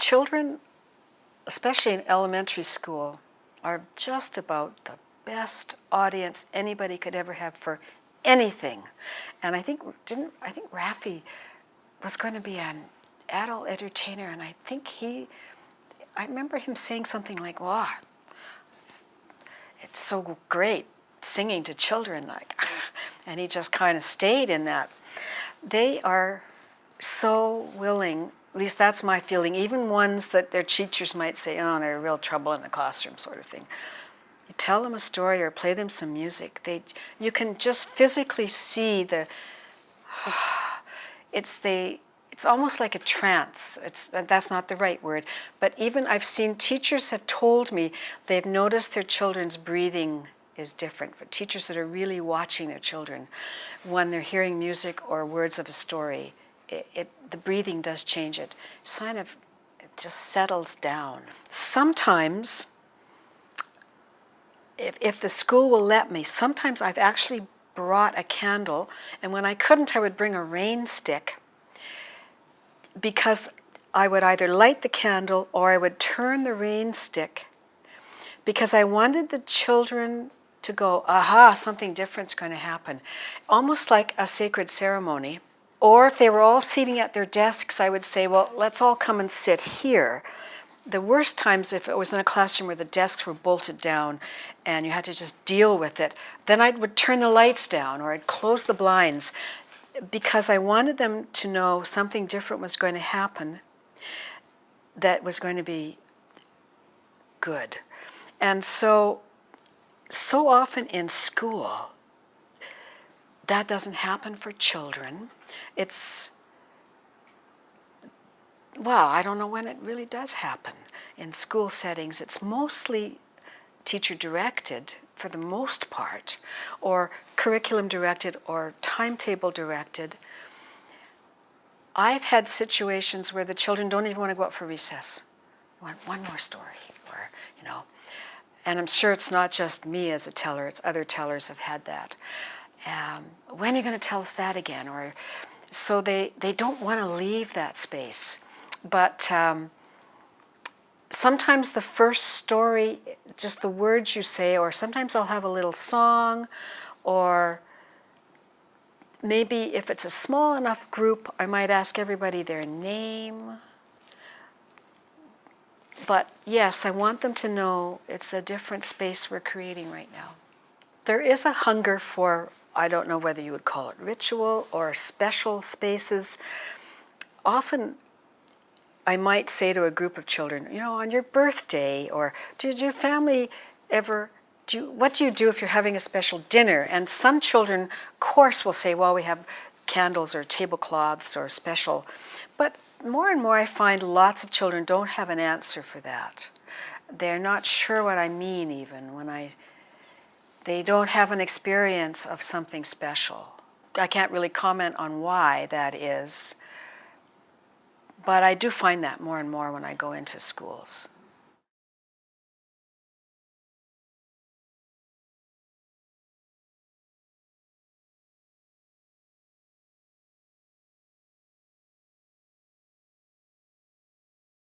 children, especially in elementary school, are just about the best audience anybody could ever have for anything. And I think Raffi was going to be an adult entertainer, and I remember him saying something like, "Wow, it's so great singing to children," like, and he just kind of stayed in that. They are so willing, at least that's my feeling, even ones that their teachers might say, "Oh, they're real trouble in the classroom," sort of thing. You tell them a story or play them some music, you can just physically see it's almost like a trance. That's not the right word, but even I've seen teachers have told me they've noticed their children's breathing is different. For teachers that are really watching their children, when they're hearing music or words of a story, the breathing does change. It just settles down. Sometimes, if the school will let me, sometimes I've actually brought a candle, and when I couldn't, I would bring a rain stick, because I would either light the candle or I would turn the rain stick, because I wanted the children to go, aha, something different's going to happen. Almost like a sacred ceremony. Or if they were all seating at their desks, I would say, well, let's all come and sit here. The worst times, if it was in a classroom where the desks were bolted down and you had to just deal with it, then I would turn the lights down or I'd close the blinds, because I wanted them to know something different was going to happen that was going to be good. And so often in school, that doesn't happen for children. I don't know when it really does happen. In school settings, it's mostly teacher-directed for the most part, or curriculum-directed or timetable-directed. I've had situations where the children don't even want to go out for recess. They want one more story, or, and I'm sure it's not just me as a teller, it's other tellers have had that. When are you going to tell us that again? Or so they don't want to leave that space. But sometimes the first story, just the words you say, or sometimes I'll have a little song, or maybe if it's a small enough group, I might ask everybody their name. But yes, I want them to know it's a different space we're creating right now. There is a hunger for, I don't know whether you would call it ritual or special spaces. Often I might say to a group of children, on your birthday, or did your family ever, what do you do if you're having a special dinner? And some children, of course, will say, well, we have candles or tablecloths or special. But more and more I find lots of children don't have an answer for that. They're not sure what I mean even they don't have an experience of something special. I can't really comment on why that is. But I do find that more and more when I go into schools.